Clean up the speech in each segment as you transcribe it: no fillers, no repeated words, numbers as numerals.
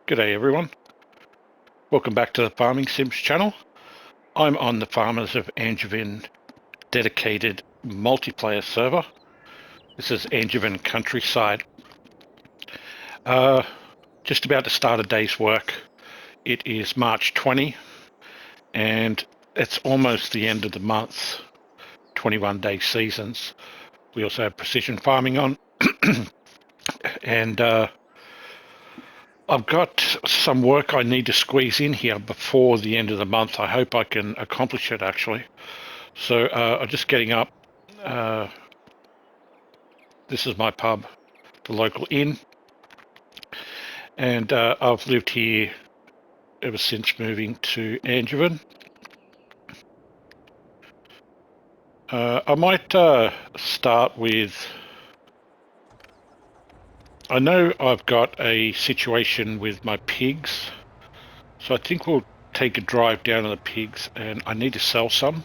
G'day everyone, welcome back to the Farming Sims channel. I'm on the Farmers of Angevin dedicated multiplayer server. This is Angevin Countryside. Just about to start a day's work. It is March 20 and it's almost the end of the month, 21-day seasons. We also have precision farming on and I've got some work I need to squeeze in here before the end of the month. I hope I can accomplish it actually. So I'm just getting up. This is my pub, the local inn, and I've lived here ever since moving to Angevin. I might start with, I know I've got a situation with my pigs, so I think we'll take a drive down to the pigs, and I need to sell some.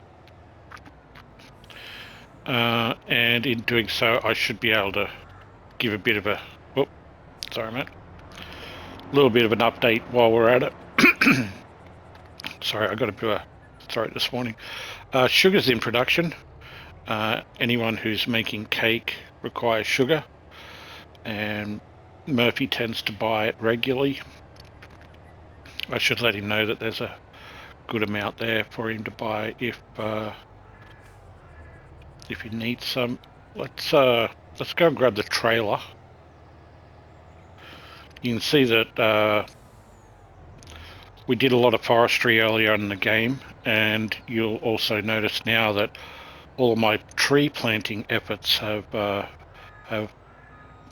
And in doing so, I should be able to give a bit of a, oh, sorry mate, a little bit of an update while we're at it. Sorry, I got a bit of a throat this morning. Sugar's in production. Anyone who's making cake requires sugar, and Murphy tends to buy it regularly. I should let him know that there's a good amount there for him to buy if he needs some. Let's go and grab the trailer. You can see that we did a lot of forestry earlier in the game, and you'll also notice now that all of my tree planting efforts have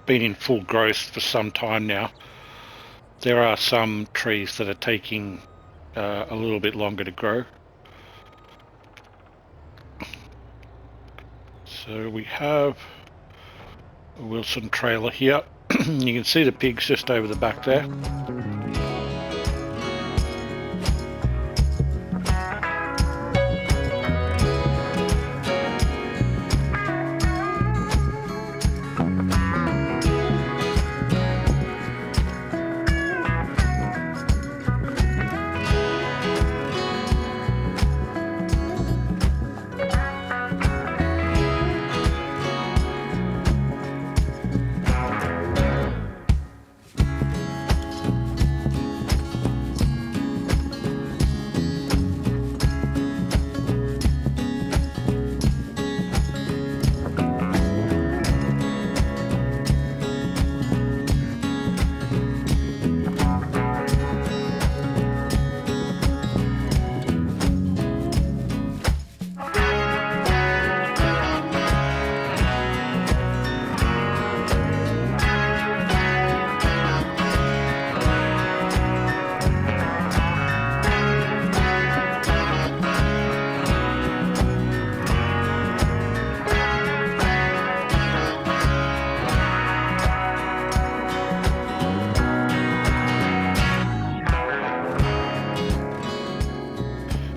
been in full growth for some time now. There are some trees that are taking a little bit longer to grow. So we have a Wilson trailer here. You can see the pigs just over the back there.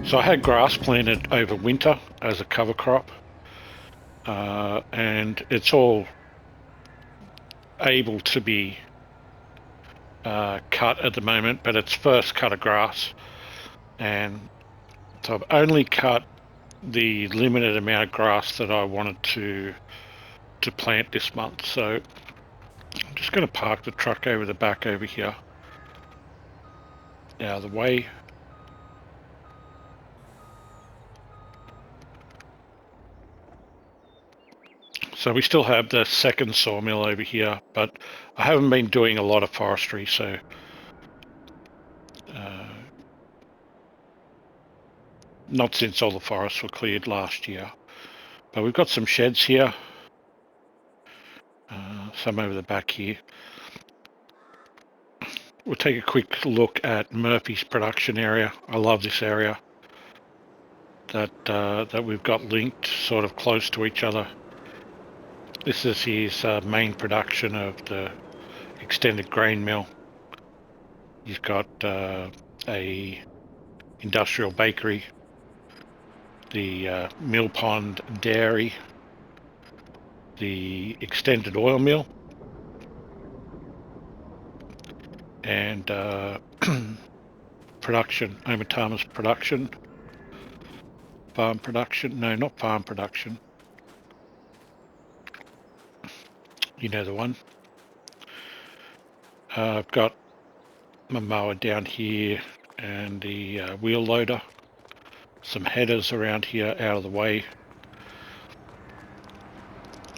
So I had grass planted over winter as a cover crop, and it's all able to be cut at the moment, but it's first cut of grass, and so I've only cut the limited amount of grass that I wanted to plant this month. So I'm just going to park the truck over the back over here, out of the way. So we still have the second sawmill over here, but I haven't been doing a lot of forestry, so not since all the forests were cleared last year. But we've got some sheds here, some over the back here. We'll take a quick look at Murphy's production area. I love this area that we've got linked sort of close to each other. This is his main production of the extended grain mill. He's got a industrial bakery, the mill pond dairy, the extended oil mill, and production, Omatama's production, farm production, no, not farm production, you know the one. I've got my mower down here and the wheel loader, some headers around here out of the way.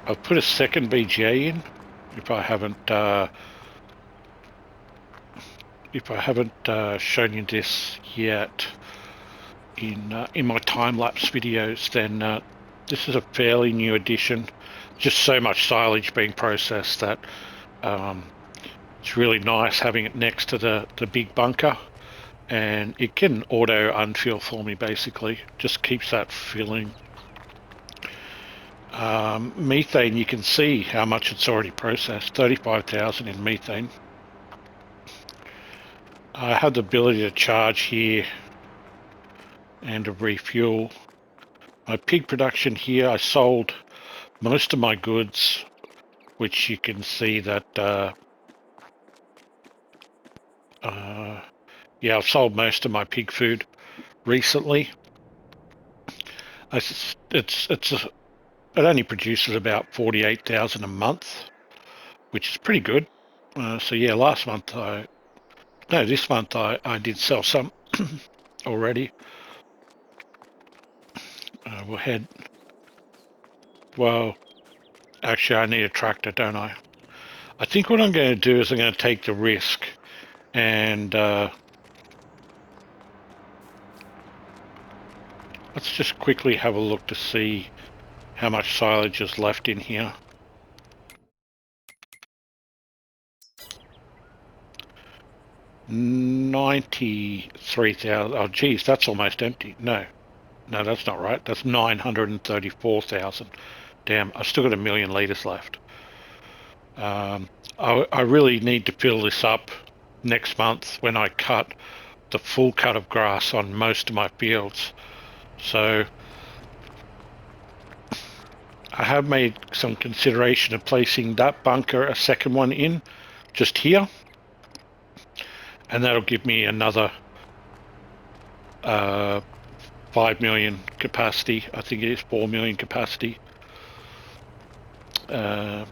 I've put a second BGA in if I haven't shown you this yet in my time-lapse videos, then this is a fairly new addition. Just so much silage being processed that it's really nice having it next to the big bunker, and it can auto unfill for me. Basically just keeps that filling. Methane, you can see how much it's already processed, 35,000 in methane. I have the ability to charge here and to refuel. My pig production here, I sold most of my goods, which you can see that yeah, I've sold most of my pig food recently. It only produces about 48,000 a month, which is pretty good. So yeah, this month I did sell some already. We'll head. Well, actually, I need a tractor, don't I? I think what I'm going to do is I'm going to take the risk and let's just quickly have a look to see how much silage is left in here. $93,000. Oh, geez, that's almost empty. No, that's not right. That's 934,000. Damn, I've still got 1 million litres left. I really need to fill this up next month when I cut the full cut of grass on most of my fields. So I have made some consideration of placing that bunker, a second one in, just here. And that'll give me another 5 million capacity. I think it is 4 million capacity for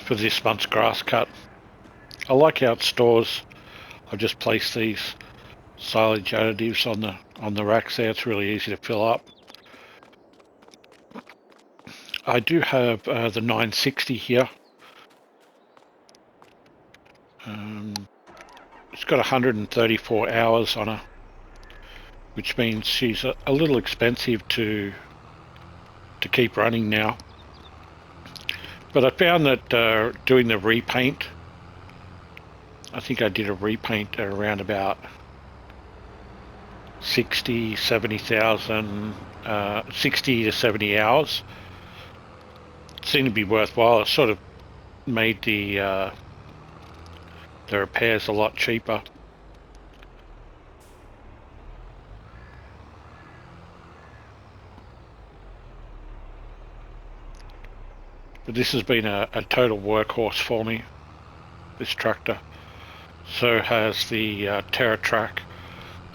this month's grass cut. I like how it stores. I've just placed these silage additives on the racks there. It's really easy to fill up. I do have the 960 here. It's got 134 hours on her, which means she's a little expensive to keep running now. But I found that doing the repaint, I think I did a repaint at around about 60 to 70 hours. It seemed to be worthwhile. It sort of made the repairs a lot cheaper. But this has been a total workhorse for me, this tractor. So has the TerraTrack.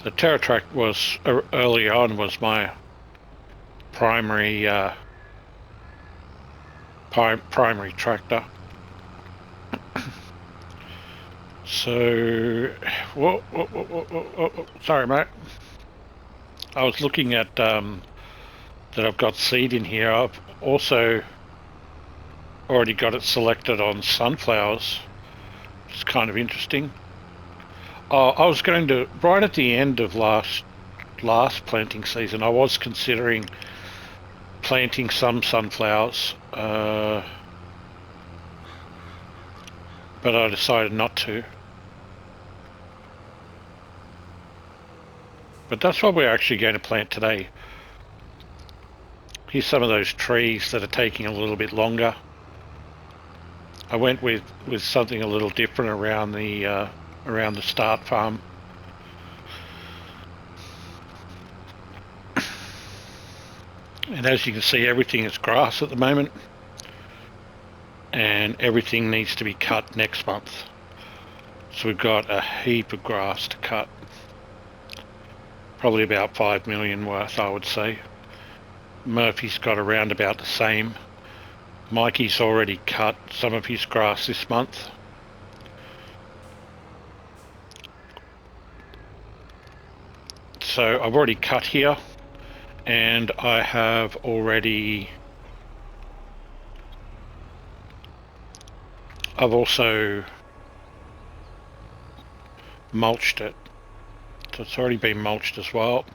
The TerraTrack was early on was my primary tractor. So, whoa, sorry, mate. I was looking at that I've got seed in here. I've also already got it selected on sunflowers. It's kind of interesting. I was going to, right at the end of last planting season, I was considering planting some sunflowers, but I decided not to. But that's what we're actually going to plant today. Here's some of those trees that are taking a little bit longer. I went with something a little different around the start farm. And as you can see, everything is grass at the moment, and everything needs to be cut next month. So we've got a heap of grass to cut. Probably about 5 million worth, I would say. Murphy's got around about the same. Mikey's already cut some of his grass this month. So I've already cut here, and I have already... I've also mulched it. So it's already been mulched as well.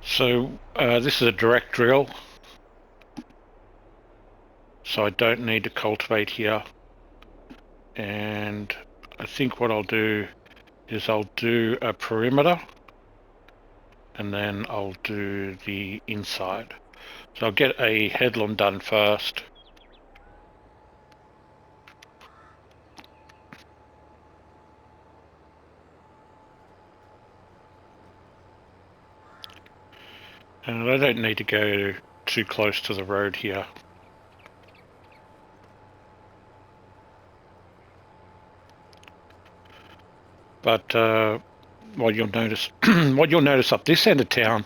So this is a direct drill, so I don't need to cultivate here. And I think what I'll do is I'll do a perimeter, and then I'll do the inside. So I'll get a headland done first. And I don't need to go too close to the road here. But what you'll notice, what you'll notice up this end of town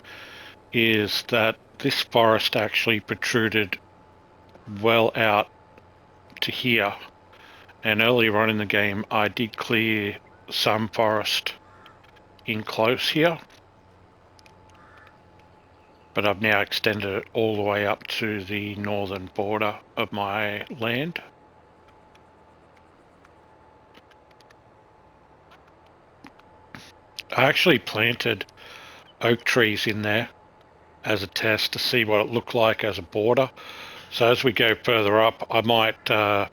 is that this forest actually protruded well out to here. And earlier on in the game, I did clear some forest in close here, but I've now extended it all the way up to the northern border of my land. I actually planted oak trees in there as a test to see what it looked like as a border. So as we go further up, I might, I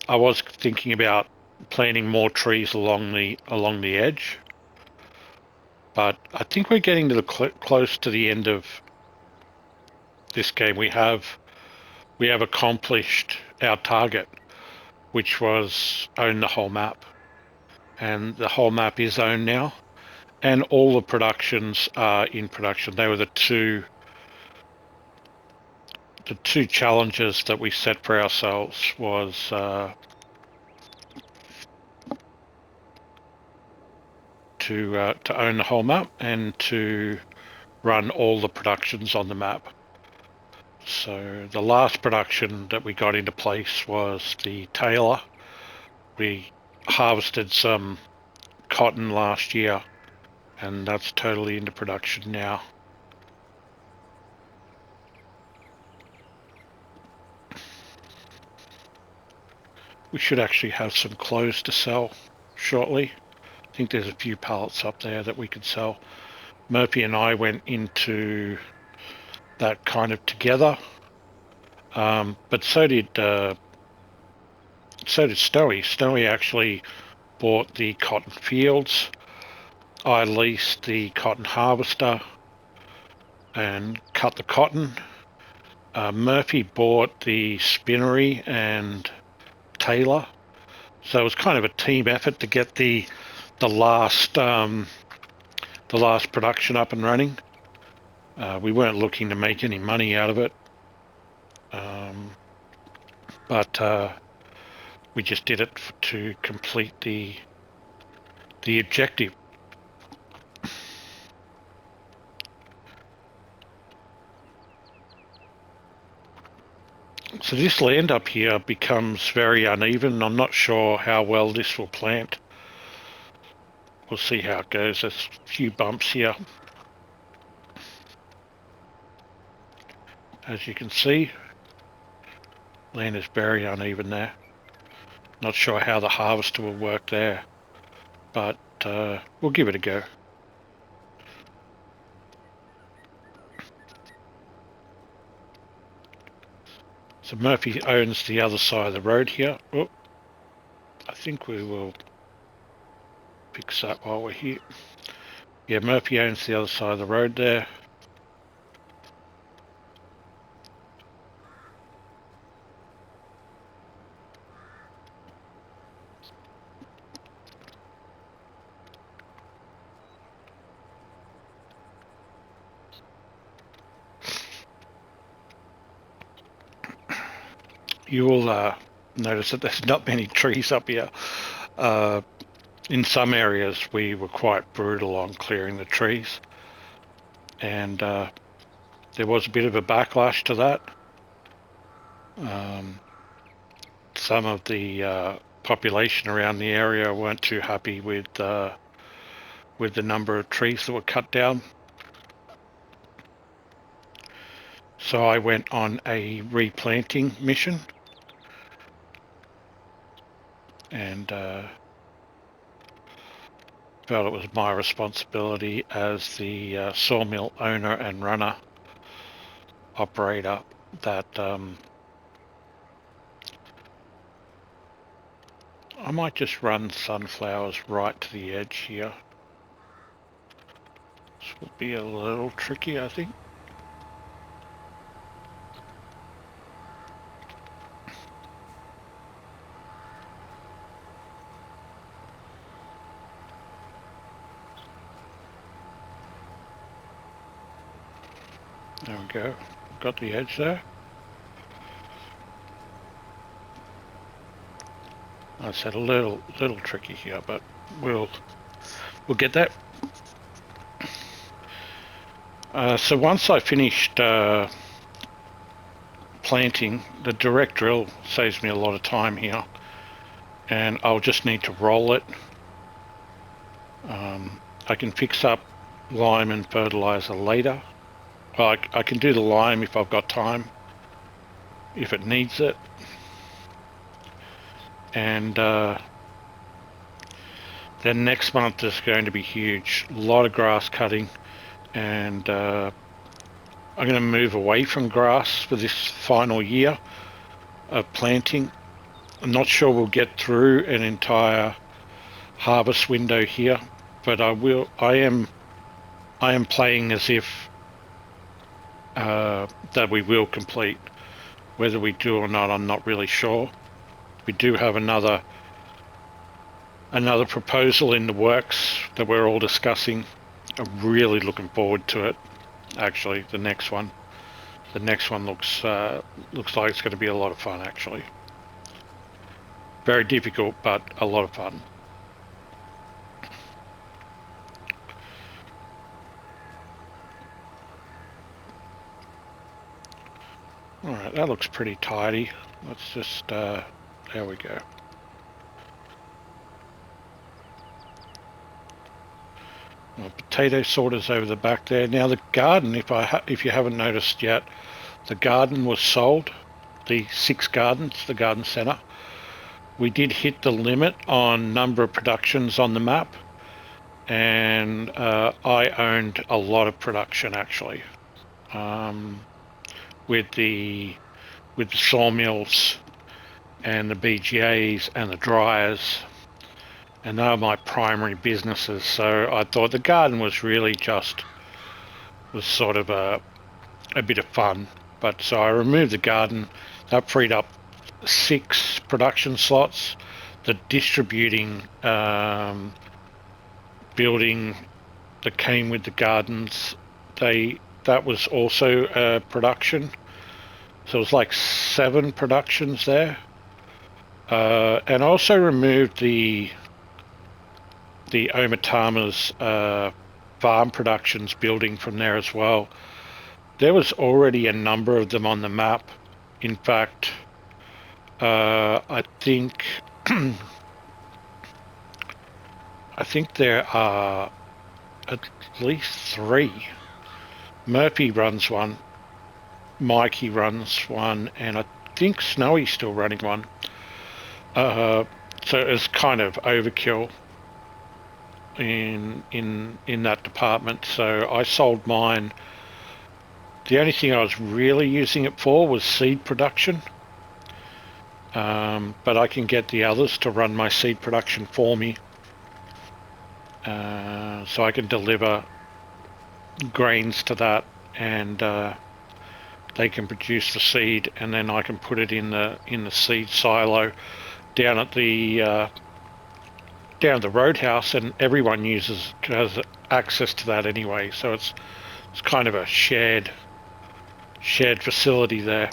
was thinking about planting more trees along the edge, but I think we're getting to the close to the end of this game. We have accomplished our target, which was own the whole map, and the whole map is owned now, and all the productions are in production. They were the two challenges that we set for ourselves, was to own the whole map and to run all the productions on the map. So the last production that we got into place was the Taylor. We harvested some cotton last year, and that's totally into production now. We should actually have some clothes to sell shortly. I think there's a few pallets up there that we could sell. Murphy and I went into that kind of together, but so did Stoey. Stoey actually bought the cotton fields. I leased the cotton harvester and cut the cotton. Murphy bought the spinnery and Taylor. So it was kind of a team effort to get the last production up and running. We weren't looking to make any money out of it, but we just did it to complete the objective. So this land up here becomes very uneven. I'm not sure how well this will plant. We'll see how it goes. There's a few bumps here. As you can see, land is very uneven there. Not sure how the harvester will work there, but we'll give it a go. So Murphy owns the other side of the road here. Oh, I think we will fix that while we're here. Yeah, Murphy owns the other side of the road there. you will notice that there's not many trees up here. In some areas we were quite brutal on clearing the trees, and there was a bit of a backlash to that. Some of the population around the area weren't too happy with the number of trees that were cut down. So I went on a replanting mission, and felt it was my responsibility as the sawmill owner and runner operator that I might just run sunflowers right to the edge here. This will be a little tricky, I think. There we go. Got the edge there. I said a little tricky here, but we'll get that. So once I finished planting, the direct drill saves me a lot of time here, and I'll just need to roll it. I can fix up lime and fertilizer later. Well, I can do the lime if I've got time, if it needs it. And then next month is going to be huge. A lot of grass cutting, and I'm going to move away from grass for this final year of planting. I'm not sure we'll get through an entire harvest window here, but I am playing as if that we will complete. Whether we do or not, I'm not really sure. We do have another proposal in the works that we're all discussing. I'm really looking forward to it. Actually, the next one looks like it's going to be a lot of fun. Actually, very difficult, but a lot of fun. All right, that looks pretty tidy. Let's just there we go. Well, potato sorters over the back there. Now the garden, if you haven't noticed yet, the garden was sold. The 6 gardens, the garden centre. We did hit the limit on number of productions on the map, and I owned a lot of production actually, with the sawmills and the BGAs and the dryers, and they are my primary businesses. So I thought the garden was really was sort of a bit of fun. But so I removed the garden. That freed up 6 production slots. The distributing building that came with the gardens, that was also a production. So it was like 7 productions there. And I also removed the Omatama's farm productions building from there as well. There was already a number of them on the map. In fact, I think there are at least 3. Murphy runs one, Mikey runs one, and I think Snowy's still running one. So it's kind of overkill in that department. So I sold mine. The only thing I was really using it for was seed production. But I can get the others to run my seed production for me. So I can deliver grains to that, and they can produce the seed, and then I can put it in the seed silo down at the roadhouse, and everyone has access to that anyway. So it's kind of a shared facility there.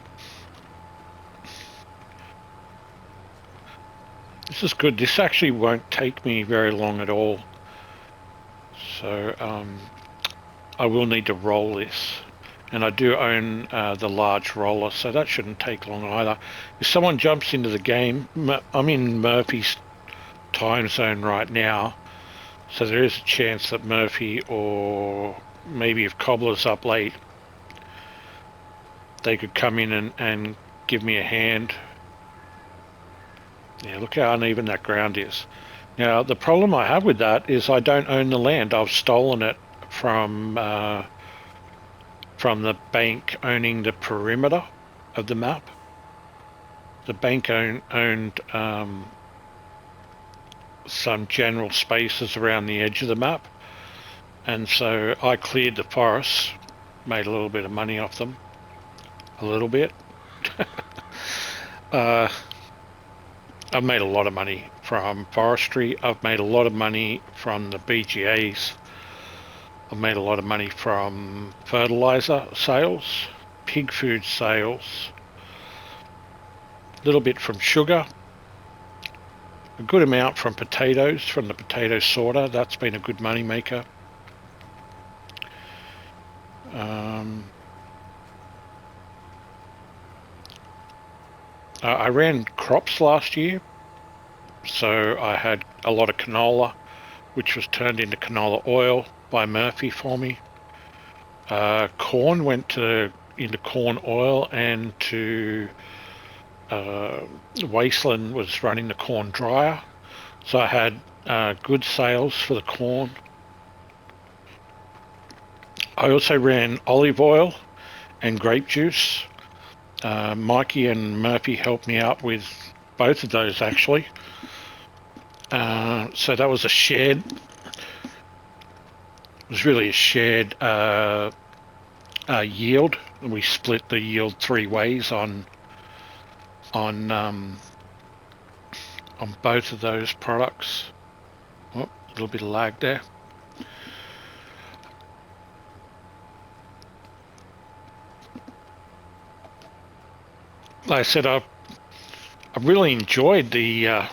This is good. This actually won't take me very long at all. So I will need to roll this. And I do own the large roller, so that shouldn't take long either. If someone jumps into the game, I'm in Murphy's time zone right now, so there is a chance that Murphy, or maybe if Cobbler's up late, they could come in and give me a hand. Yeah, look how uneven that ground is. Now, the problem I have with that is I don't own the land. I've stolen it from the bank owning the perimeter of the map. The bank owned some general spaces around the edge of the map, and so I cleared the forests, made a little bit of money off them. A little bit. I've made a lot of money from forestry. I've made a lot of money from the BGAs. I've made a lot of money from fertilizer sales, pig food sales, a little bit from sugar, a good amount from potatoes, from the potato sorter. That's been a good money maker. I ran crops last year, so I had a lot of canola, which was turned into canola oil by Murphy for me. Corn went into corn oil, and to Wasteland was running the corn dryer, so I had good sales for the corn. I also ran olive oil and grape juice. Mikey and Murphy helped me out with both of those, actually. So that was a shared. It was really a shared yield. We split the yield 3 ways on both of those products. Oh, a little bit of lag there. Like I said, I've really enjoyed the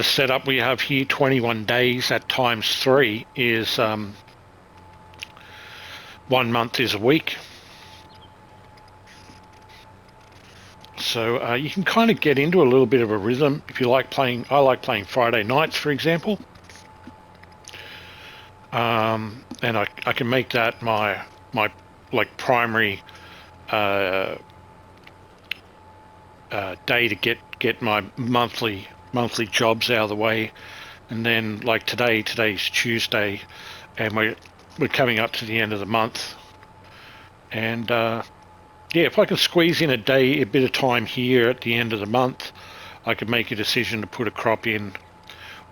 setup we have here. 21 days at times 3 is 1 month is a week. So you can kind of get into a little bit of a rhythm if you like playing. I like playing Friday nights, for example, and I can make that my like primary day to get my monthly jobs out of the way. And then like today's Tuesday, and we're coming up to the end of the month, and yeah, if I can squeeze in a bit of time here at the end of the month, I could make a decision to put a crop in,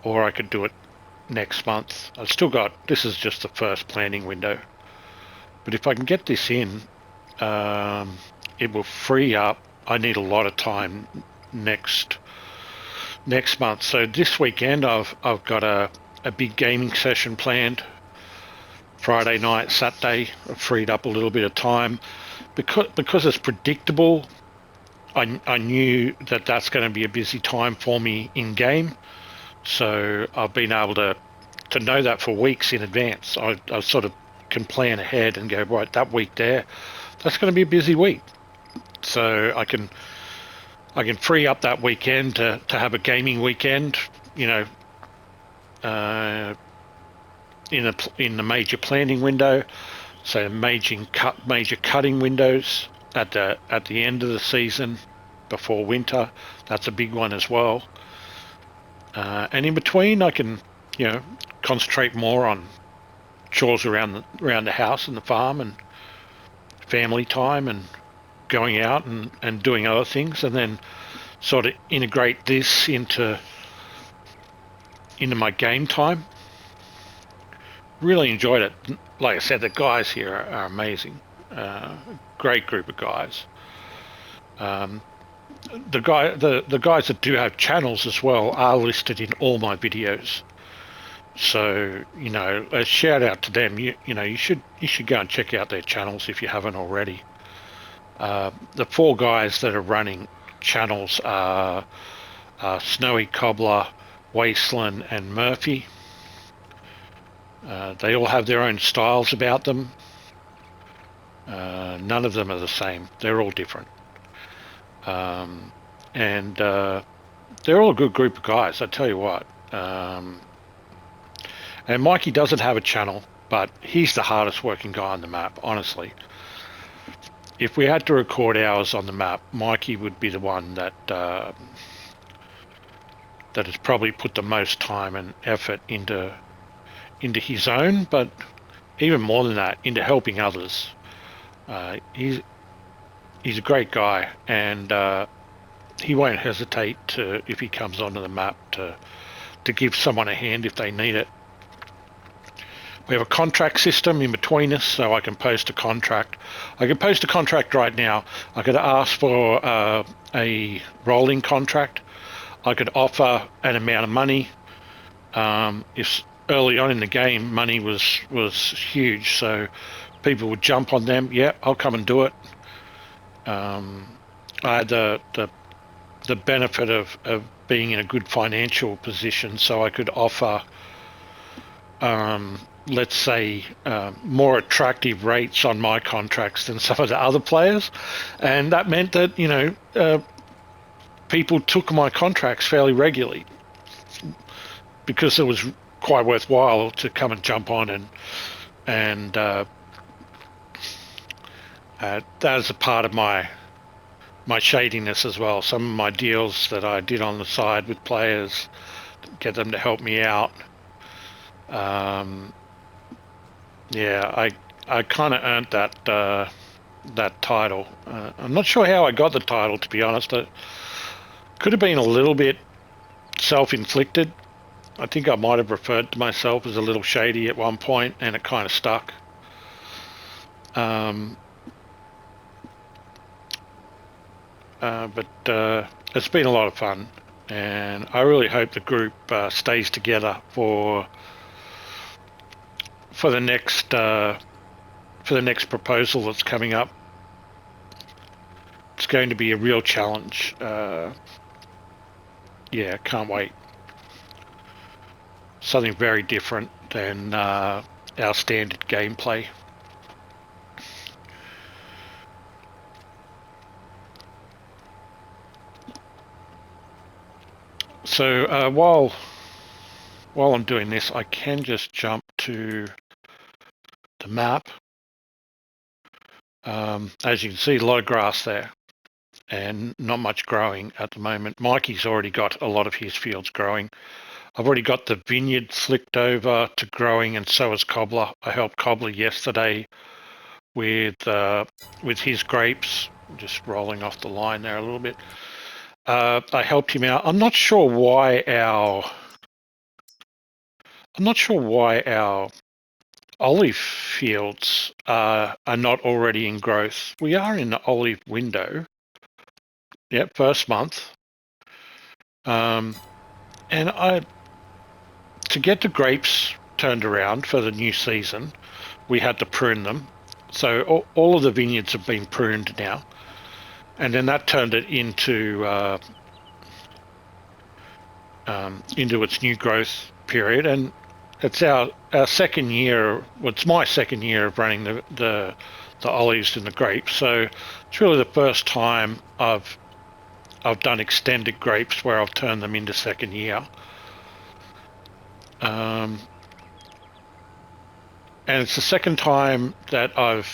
or I could do it next month. I've still got, this is just the first planting window, but if I can get this in, it will free up. I need a lot of time next month. So this weekend I've got a big gaming session planned. Friday night, Saturday, I've freed up a little bit of time. Because it's predictable, I knew that that's going to be a busy time for me in game, so I've been able to know that for weeks in advance. I sort of can plan ahead and go, right, that week there, that's going to be a busy week, so I can free up that weekend to have a gaming weekend, you know, in the major planting window. So major cutting windows at the end of the season before winter. That's a big one as well. And in between, I can, you know, concentrate more on chores around the house and the farm and family time and going out and doing other things, and then sort of integrate this into my game time. Really enjoyed it. Like I said, the guys here are amazing. Great group of guys. The guys that do have channels as well are listed in all my videos. So, you know, a shout out to them. You know, you should go and check out their channels if you haven't already. The 4 guys that are running channels are Snowy Cobbler, Wasteland, and Murphy. They all have their own styles about them. None of them are the same. They're all different. And they're all a good group of guys, I tell you what. And Mikey doesn't have a channel, but he's the hardest working guy on the map, honestly. If we had to record hours on the map, Mikey would be the one that has probably put the most time and effort into his own, but even more than that, into helping others. He's a great guy, and he won't hesitate to, if he comes onto the map, to give someone a hand if they need it. We have a contract system in between us, so I can post a contract. I can post a contract right now. I could ask for a rolling contract. I could offer an amount of money. If early on in the game, money was huge, so people would jump on them. Yeah, I'll come and do it. I had the benefit of being in a good financial position, so I could offer, let's say, more attractive rates on my contracts than some of the other players, and that meant that people took my contracts fairly regularly because it was quite worthwhile to come and jump on and that is a part of my shadiness as well. Some of my deals that I did on the side with players, get them to help me out. Yeah, I kind of earned that title. I'm not sure how I got the title, to be honest. It could have been a little bit self-inflicted. I think I might have referred to myself as a little shady at one point, and it kind of stuck. But it's been a lot of fun, and I really hope the group stays together for the next proposal that's coming up. It's going to be a real challenge. Yeah, can't wait. Something very different than our standard gameplay. So while I'm doing this, I can just jump to the map. As you can see, a lot of grass there and not much growing at the moment. Mikey's already got a lot of his fields growing. I've already got the vineyard flicked over to growing, and so has Cobbler. I helped Cobbler yesterday with his grapes. Just rolling off the line there a little bit. I helped him out. I'm not sure why our olive fields are not already in growth. We are in the olive window. Yep, first month. And to get the grapes turned around for the new season, we had to prune them. So all of the vineyards have been pruned now, and then that turned it into its new growth period. And it's our second year. Well, it's my second year of running the olives and the grapes. So it's really the first time I've done extended grapes where I've turned them into second year. And it's the second time that I've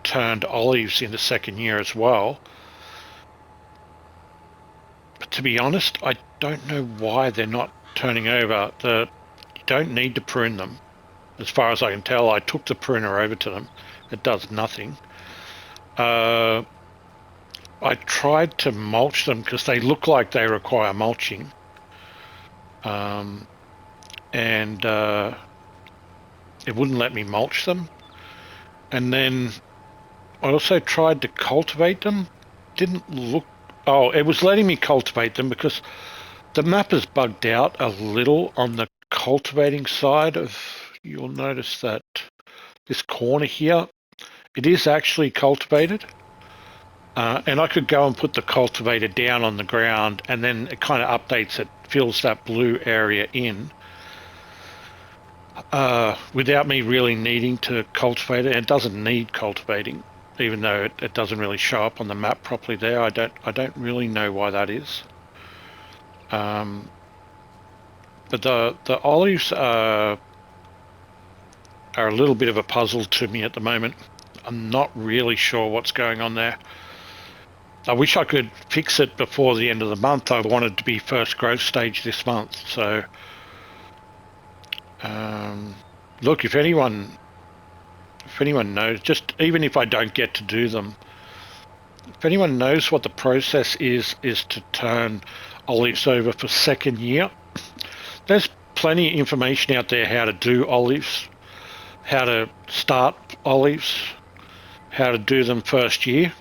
turned olives into second year as well. But to be honest, I don't know why they're not turning over. You don't need to prune them. As far as I can tell, I took the pruner over to them. It does nothing. I tried to mulch them because they look like they require mulching. And it wouldn't let me mulch them. And then I also tried to cultivate them. Didn't look... Oh, it was letting me cultivate them because the map is bugged out a little on the cultivating side of... You'll notice that this corner here, it is actually cultivated. And I could go and put the cultivator down on the ground, and then it kind of updates it, fills that blue area in, without me really needing to cultivate it. It doesn't need cultivating, even though it doesn't really show up on the map properly there. I don't really know why that is. But the olives are a little bit of a puzzle to me at the moment. I'm not really sure what's going on there. I wish I could fix it before the end of the month. I wanted to be first growth stage this month. So, look, if anyone knows, just even if I don't get to do them, if anyone knows what the process is to turn olives over for second year, there's plenty of information out there how to do olives, how to start olives, how to do them first year.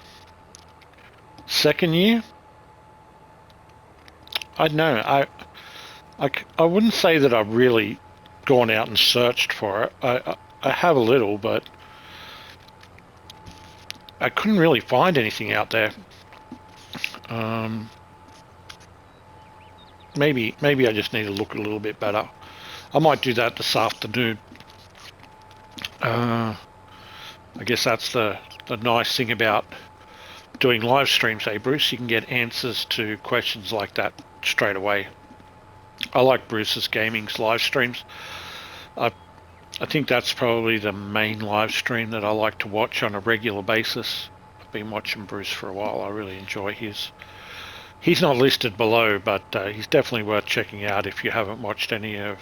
Second year, I don't know. I wouldn't say that I've really gone out and searched for it. I have a little, but I couldn't really find anything out there. Maybe I just need to look a little bit better. I might do that this afternoon. I guess that's the nice thing about doing live streams, eh, Bruce? You can get answers to questions like that straight away. I like Bruce's Gaming's live streams. I think that's probably the main live stream that I like to watch on a regular basis. I've been watching Bruce for a while. I really enjoy his. He's not listed below, but he's definitely worth checking out if you haven't watched any of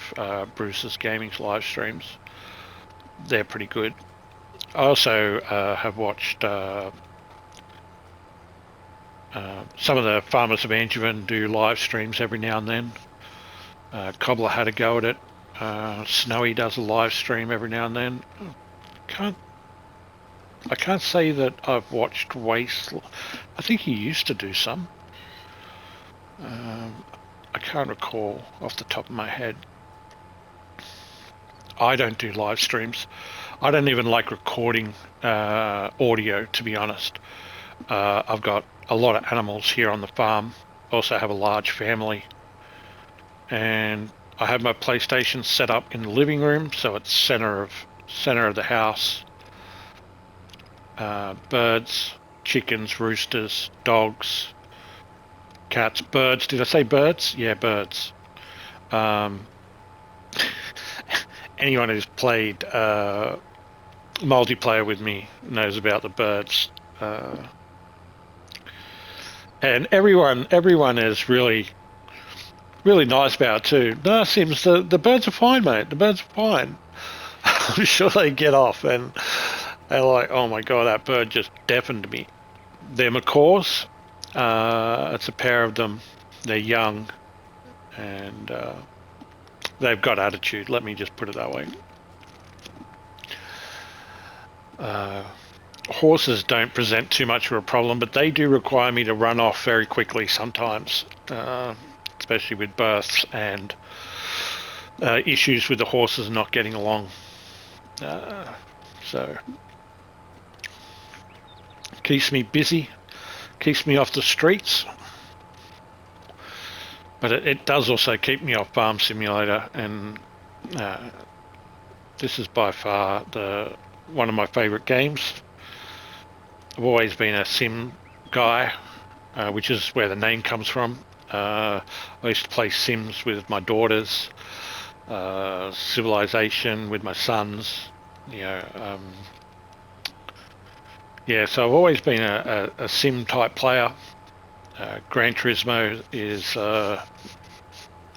Bruce's Gaming's live streams. They're pretty good. I also have watched some of the farmers of Angevin do live streams every now and then. Cobbler had a go at it. Snowy does a live stream every now and then. I can't say that I've watched Waste. I think he used to do some. I can't recall off the top of my head. I don't do live streams. I don't even like recording audio, to be honest. I've got a lot of animals here on the farm. Also have a large family. And I have my PlayStation set up in the living room, so it's center of the house. Birds, chickens, roosters, dogs, cats, birds. Did I say birds? Yeah, birds. Anyone who's played multiplayer with me knows about the birds. And everyone is really nice about it too. No, Sims, the birds are fine, mate. The birds are fine. I'm sure they get off and they're like, oh my god, that bird just deafened me. They're macaws. It's a pair of them. They're young and they've got attitude. Let me just put it that way. Horses don't present too much of a problem, but they do require me to run off very quickly sometimes, especially with births and issues with the horses not getting along. So keeps me busy, keeps me off the streets, but it does also keep me off Farm Simulator, and this is by far one of my favourite games. I've always been a sim guy, which is where the name comes from. I used to play Sims with my daughters, Civilization with my sons. So I've always been a sim type player. Gran Turismo is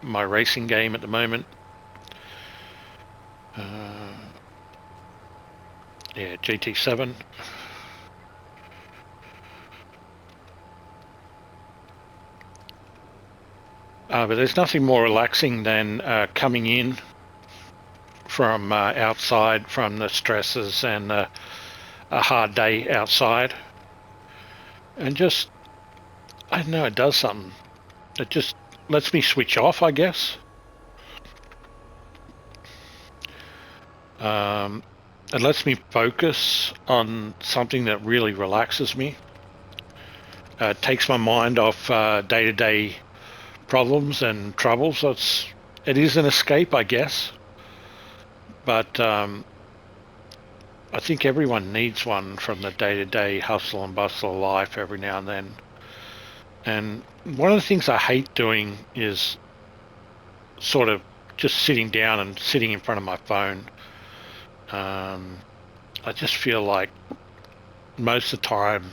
my racing game at the moment. GT7. But there's nothing more relaxing than coming in from outside, from the stresses and a hard day outside, and just, I don't know, it does something. It just lets me switch off, I guess. It lets me focus on something that really relaxes me. takes my mind off day-to-day problems and troubles. It is an escape, I guess, but I think everyone needs one from the day-to-day hustle and bustle of life every now and then. And one of the things I hate doing is sort of just sitting down and sitting in front of my phone. I just feel like most of the time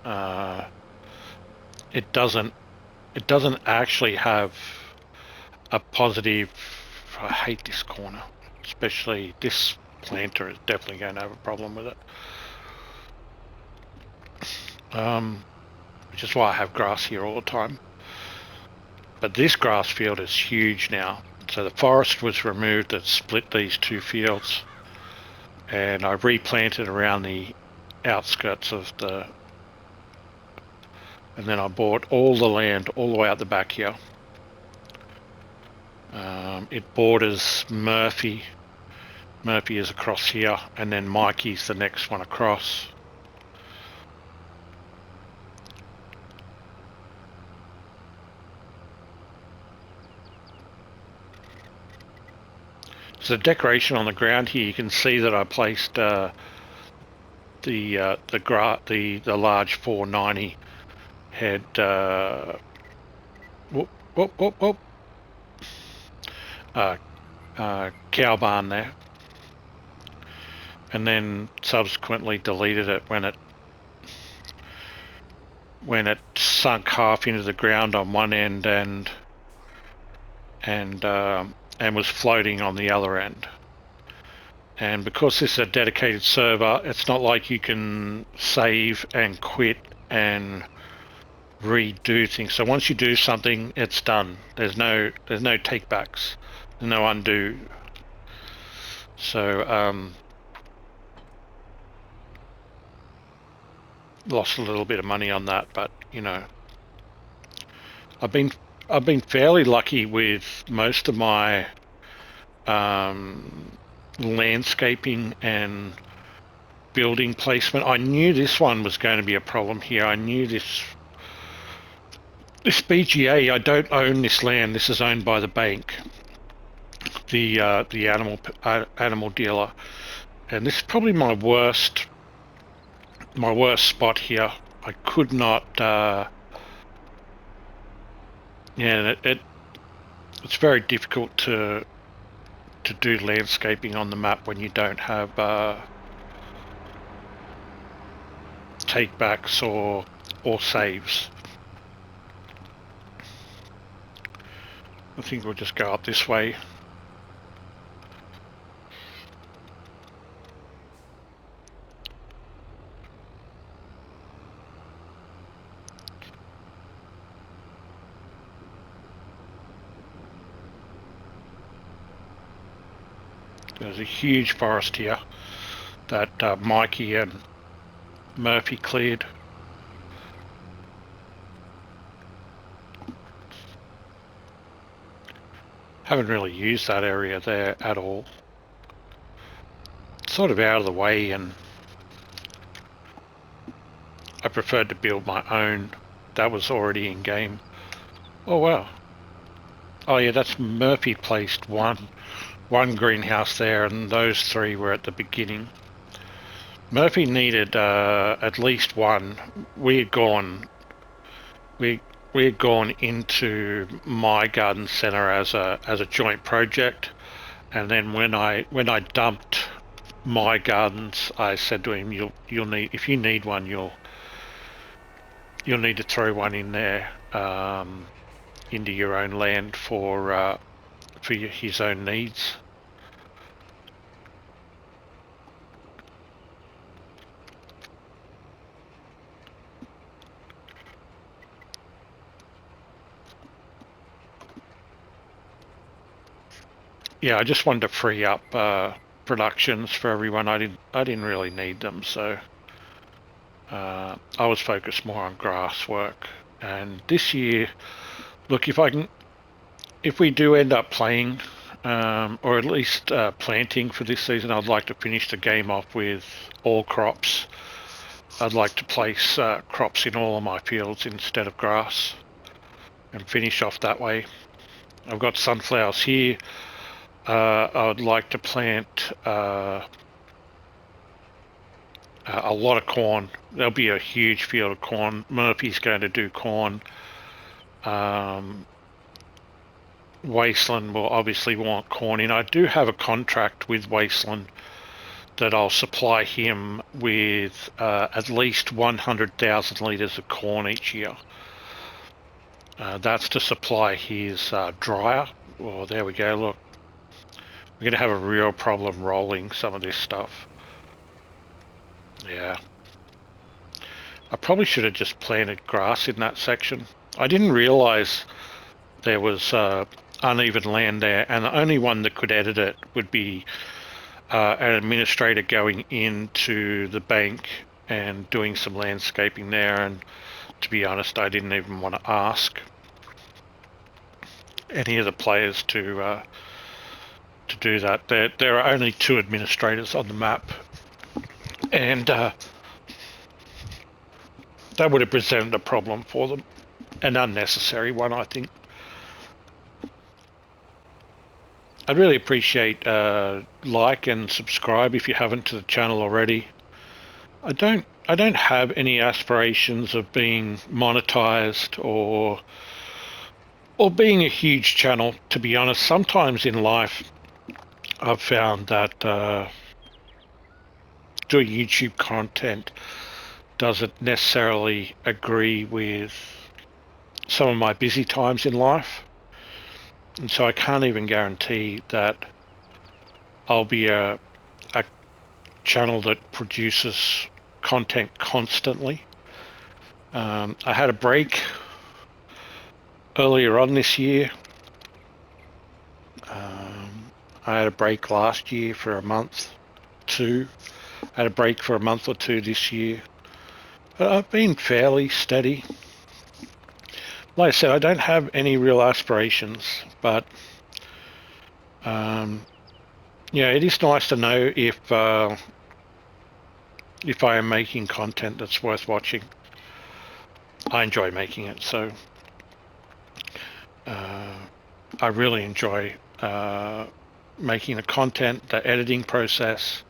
uh, it doesn't actually have a positive. I hate this corner, especially this planter is definitely going to have a problem with it. Which is why I have grass here all the time. But this grass field is huge now. So the forest was removed that split these two fields, and I replanted around the outskirts of the, and then I bought all the land all the way out the back here. It borders Murphy. Murphy is across here, and then Mikey's the next one across. So the decoration on the ground here, you can see that I placed the large 490 head cow barn there, and then subsequently deleted it when it sunk half into the ground on one end and was floating on the other end. And because this is a dedicated server, it's not like you can save and quit and redo things. So once you do something, it's done. There's no takebacks, there's no undo. So lost a little bit of money on that, but you know, I've been fairly lucky with most of my landscaping and building placement. I knew this one was going to be a problem here. I knew this BGA, I don't own this land. This is owned by the bank, the animal dealer, and this is probably my worst spot here. I could not. It's very difficult to do landscaping on the map when you don't have takebacks or saves. I think we'll just go up this way. There's a huge forest here that Mikey and Murphy cleared. Haven't really used that area there at all. It's sort of out of the way, and I preferred to build my own. That was already in game. Oh wow. Oh yeah, that's Murphy placed one greenhouse there, and those three were at the beginning. Murphy needed at least one. We had gone into my garden center as a joint project, and then when I dumped my gardens, I said to him, "You'll need, if you need one, you'll need to throw one in there into your own land for his own needs." Yeah, I just wanted to free up productions for everyone. I didn't really need them, so I was focused more on grass work. And this year, look, if we do end up playing, or at least planting for this season, I'd like to finish the game off with all crops. I'd like to place crops in all of my fields instead of grass and finish off that way. I've got sunflowers here. I would like to plant a lot of corn. There'll be a huge field of corn. Murphy's going to do corn. Wasteland will obviously want corn in. I do have a contract with Wasteland that I'll supply him with at least 100,000 litres of corn each year. That's to supply his dryer. Oh, there we go, look. We're going to have a real problem rolling some of this stuff. Yeah. I probably should have just planted grass in that section. I didn't realise there was uneven land there, and the only one that could edit it would be an administrator going into the bank and doing some landscaping there. And to be honest, I didn't even want to ask any of the players to do that. There are only 2 administrators on the map, and that would have presented a problem for them, an unnecessary one, I think. I'd really appreciate like and subscribe if you haven't to the channel already. I don't have any aspirations of being monetized or being a huge channel, to be honest. Sometimes in life I've found that doing YouTube content doesn't necessarily agree with some of my busy times in life. And so I can't even guarantee that I'll be a channel that produces content constantly. I had a break earlier on this year. I had a break last year for a month, 2. I had a break for a month or 2 this year. But I've been fairly steady. Like I said, I don't have any real aspirations, but yeah, it is nice to know if I am making content that's worth watching. I enjoy making it, so I really enjoy making the content, the editing process,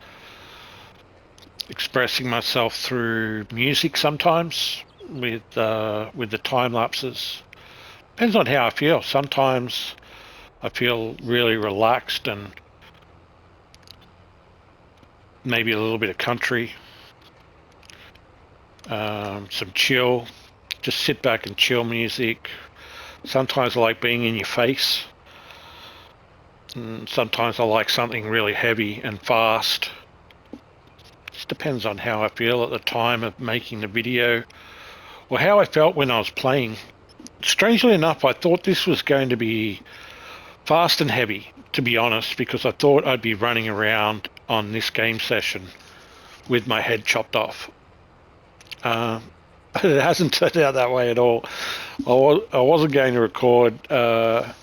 expressing myself through music sometimes with the time lapses. Depends on how I feel. Sometimes I feel really relaxed and maybe a little bit of country, some chill, just sit back and chill music. Sometimes I like being in your face. And sometimes I like something really heavy and fast. Just depends on how I feel at the time of making the video, or how I felt when I was playing. Strangely enough, I thought this was going to be fast and heavy, to be honest, because I thought I'd be running around on this game session with my head chopped off. It hasn't turned out that way at all. I wasn't going to record, but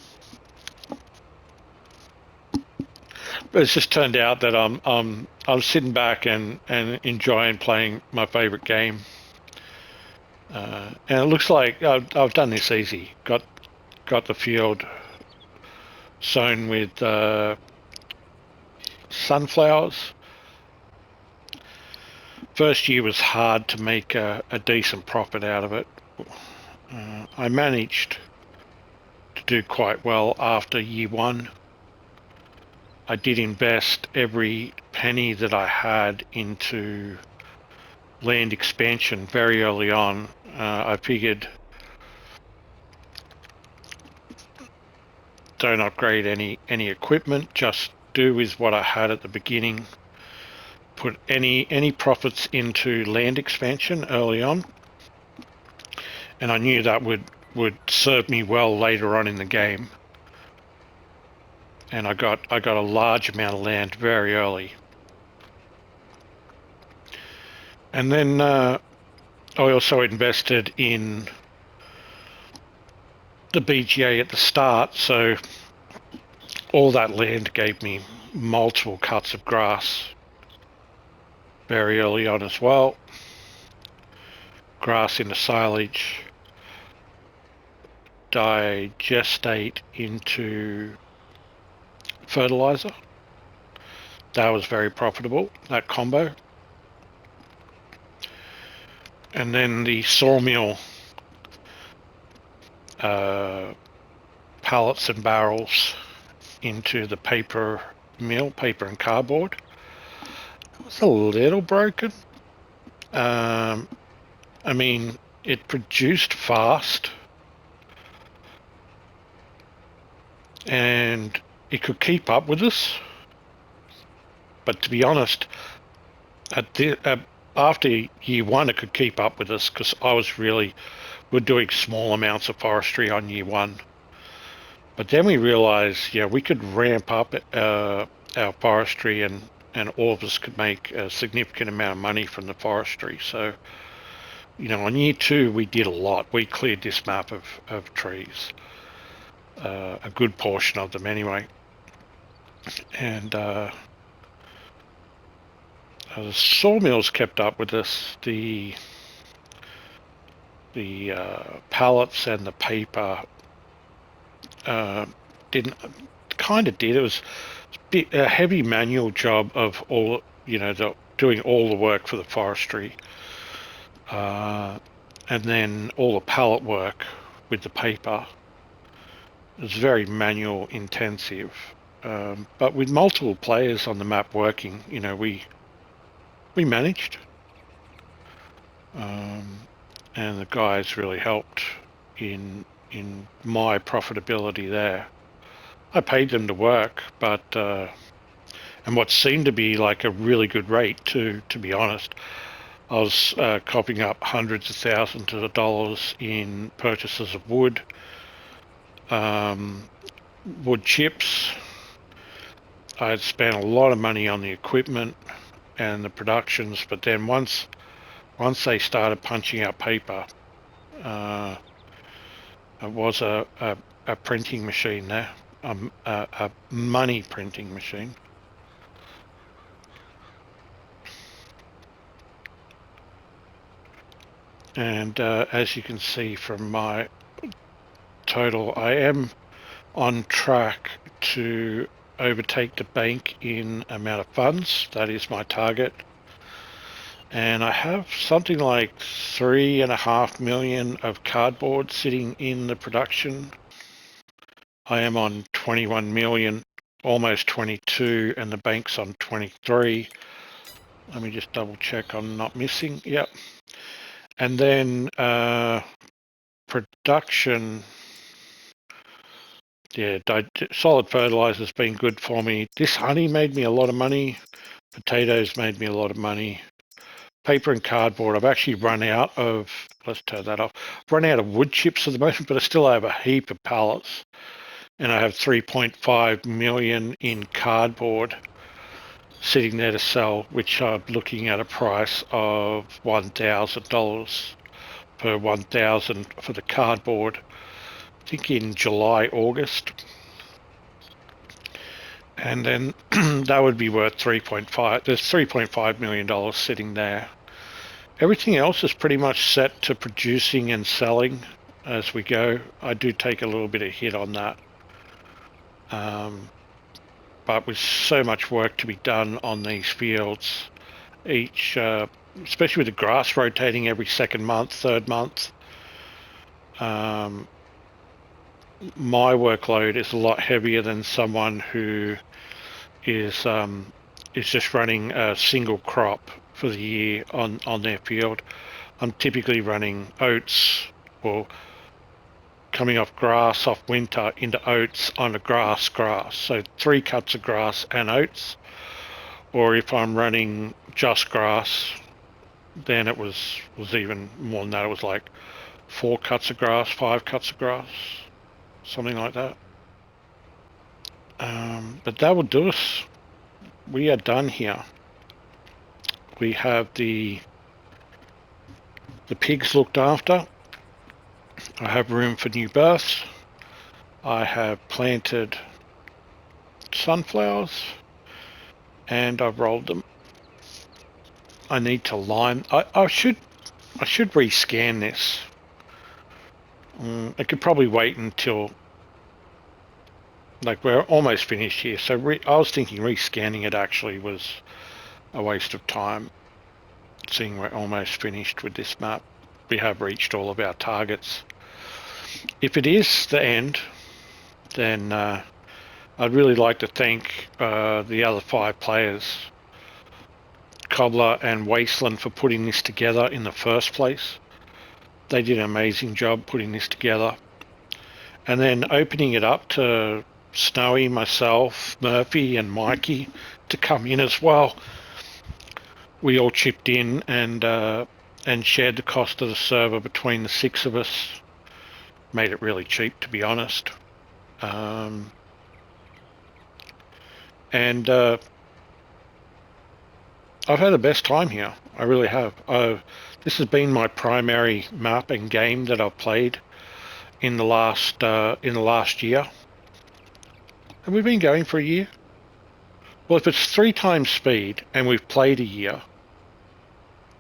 it's just turned out that I'm sitting back and enjoying playing my favorite game. And it looks like I've done this easy. Got the field sown with sunflowers. First year was hard to make a decent profit out of it. I managed to do quite well after year 1. I did invest every penny that I had into land expansion very early on. I figured don't upgrade any equipment, just do with what I had at the beginning. Put any profits into land expansion early on, and I knew that would serve me well later on in the game. And I got a large amount of land very early. And then I also invested in the BGA at the start, so all that land gave me multiple cuts of grass very early on as well. grass into silage, digestate into fertilizer. That was very profitable, that combo. And then the sawmill pallets and barrels into the paper mill, paper and cardboard. It was a little broken. I mean, it produced fast and it could keep up with us. But to be honest, after year one, it could keep up with us because we're doing small amounts of forestry on year one. But then we realized, yeah, we could ramp up our forestry and all of us could make a significant amount of money from the forestry. So, on year two, we did a lot. We cleared this map of trees, a good portion of them anyway. And the sawmills kept up with us. The pallets and the paper didn't. Kind of did. It was a heavy manual job of all, doing all the work for the forestry, and then all the pallet work with the paper. It was very manual intensive, but with multiple players on the map working, we managed, and the guys really helped in my profitability there. I paid them to work, but and what seemed to be like a really good rate to be honest. I was copying up hundreds of thousands of dollars in purchases of wood, wood chips. I had spent a lot of money on the equipment and the productions, but then once they started punching out paper, it was a printing machine there. A money printing machine. And as you can see from my total, I am on track to overtake the bank in amount of funds. That is my target. And I have something like 3.5 million of cardboard sitting in the production. I am on 21 million, almost 22, and the bank's on 23. Let me just double check I'm not missing. Yep. And then production, yeah, solid fertilizer's been good for me. This honey made me a lot of money. Potatoes made me a lot of money. Paper and cardboard, I've actually run out of, let's turn that off, run out of wood chips at the moment, but I still have a heap of pallets. And I have 3.5 million in cardboard sitting there to sell, which I'm looking at a price of $1,000 per 1,000 for the cardboard, I think in July, August. And then that would be worth 3.5. There's $3.5 million sitting there. Everything else is pretty much set to producing and selling as we go. I do take a little bit of hit on that. But with so much work to be done on these fields, especially with the grass rotating every second month, third month, my workload is a lot heavier than someone who is just running a single crop for the year on their field. I'm typically running oats or coming off grass off winter into oats on a grass. So 3 cuts of grass and oats. Or if I'm running just grass, then it was even more than that. It was like 4 cuts of grass, 5 cuts of grass, something like that. But that will do us. We are done here. We have the pigs looked after. I have room for new births. I have planted sunflowers and I've rolled them. I need to lime. I should I should rescan this. I could probably wait until, like, we're almost finished here. So I was thinking rescanning it actually was a waste of time, seeing we're almost finished with this map. We have reached all of our targets. If it is the end, then I'd really like to thank the other 5 players, Cobbler and Wasteland, for putting this together in the first place. They did an amazing job putting this together. And then opening it up to Snowy, myself, Murphy and Mikey to come in as well. We all chipped in and shared the cost of the server between the 6 of us. Made it really cheap, to be honest. And I've had the best time here. I really have. This has been my primary map and game that I've played in the last year. Have we been going for a year? Well, if it's 3 times speed and we've played a year,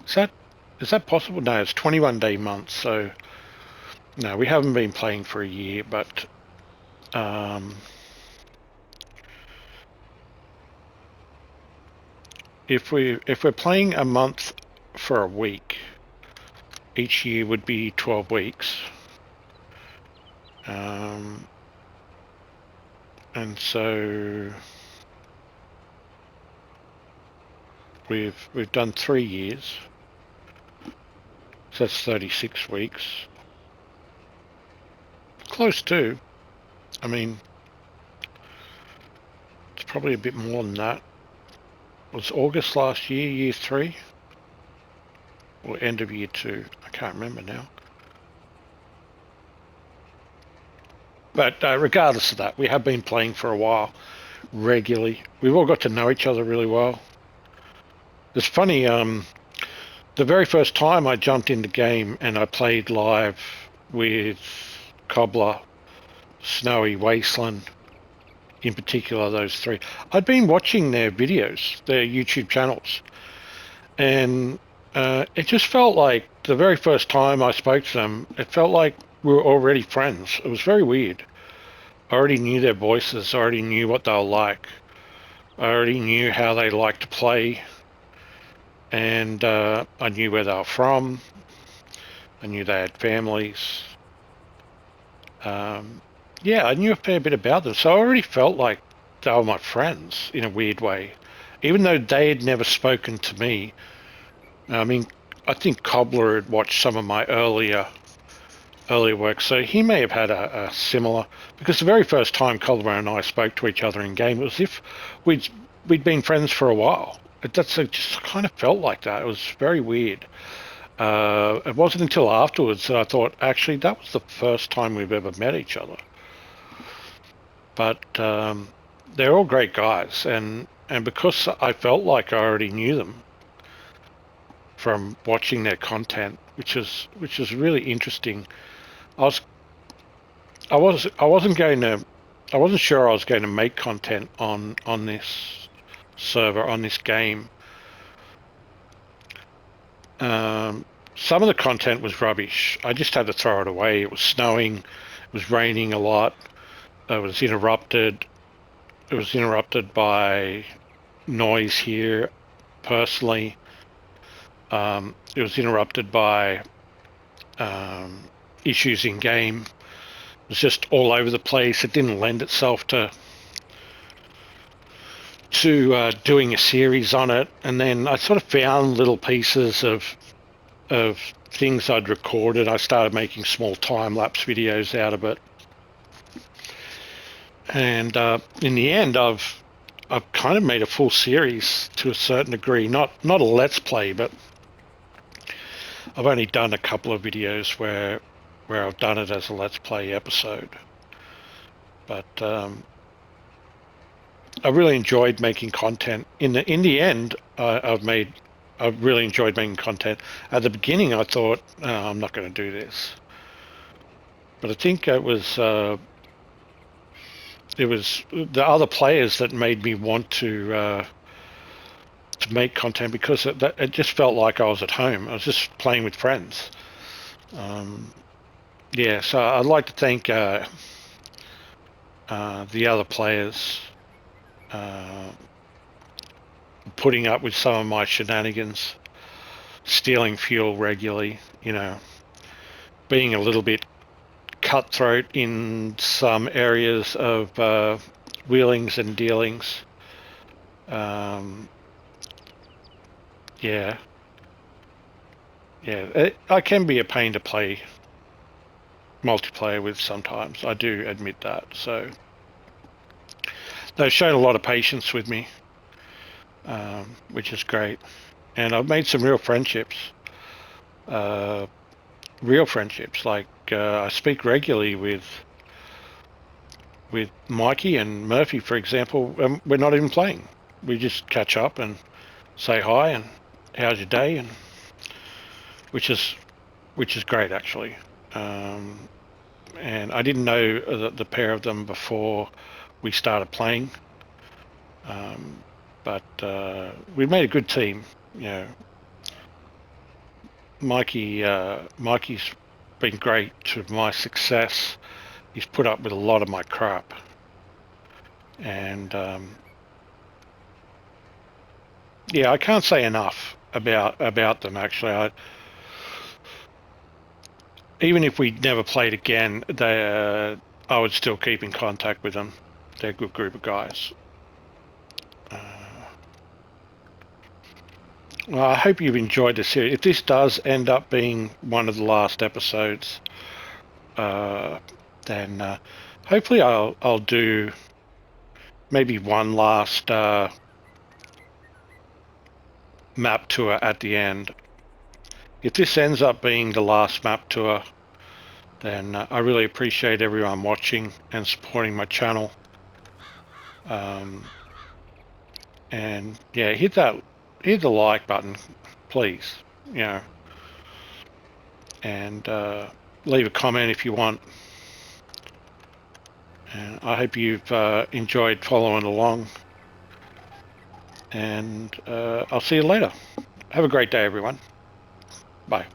is that possible? No, it's 21-day months. So no, we haven't been playing for a year, but if we're playing a month for a week, each year would be 12 weeks. And so we've done 3 years. So that's 36 weeks. Close to. I mean, it's probably a bit more than that. It was August last year, year 3? Or end of year 2? I can't remember now. But regardless of that, we have been playing for a while, regularly. We've all got to know each other really well. It's funny, the very first time I jumped in the game and I played live with Cobbler, Snowy, Wasteland, in particular those 3, I'd been watching their videos, their YouTube channels, and it just felt like the very first time I spoke to them, it felt like we were already friends. It was very weird. I already knew their voices. I already knew what they were like. I already knew how they liked to play. And I knew where they were from. I knew they had families. Yeah, I knew a fair bit about them. So I already felt like they were my friends in a weird way. Even though they had never spoken to me. I mean, I think Cobbler had watched some of my earlier work, so he may have had a similar, because the very first time Cobbler and I spoke to each other in game, it was as if we'd been friends for a while. It just kind of felt like that. It was very weird. It wasn't until afterwards that I thought, actually, that was the first time we've ever met each other. But they're all great guys, and because I felt like I already knew them from watching their content, which is really interesting. I wasn't sure I was going to make content on this server, on this game. Some of the content was rubbish. I just had to throw it away. It was snowing, it was raining a lot. It was interrupted. It was interrupted by noise here, personally. It was interrupted by issues in game. It was just all over the place. It didn't lend itself to doing a series on it. And then I sort of found little pieces of things I'd recorded. I started making small time-lapse videos out of it. And in the end, I've kind of made a full series to a certain degree. Not a let's play, but I've only done a couple of videos where I've done it as a let's play episode. But I really enjoyed making content. In the end, I've really enjoyed making content. At the beginning, I thought, I'm not going to do this. But I think it was the other players that made me want to to make content because it just felt like I was at home. I was just playing with friends. Yeah, so I'd like to thank the other players putting up with some of my shenanigans, stealing fuel regularly, being a little bit cutthroat in some areas of wheelings and dealings. Yeah, I can be a pain to play multiplayer with sometimes. I do admit that. So they've shown a lot of patience with me, which is great. And I've made some real friendships. Like I speak regularly with Mikey and Murphy, for example. We're not even playing. We just catch up and say hi and how's your day, and which is great actually. And I didn't know the pair of them before we started playing, but we made a good team. Mikey's been great to my success. He's put up with a lot of my crap, and I can't say enough about them actually. Even if we never played again, I would still keep in contact with them. They're a good group of guys. Well, I hope you've enjoyed the series. If this does end up being one of the last episodes, then hopefully I'll do maybe one last map tour at the end. If this ends up being the last map tour, then I really appreciate everyone watching and supporting my channel. And yeah, hit the like button, please. And leave a comment if you want. And I hope you've enjoyed following along. And I'll see you later. Have a great day, everyone. Bye.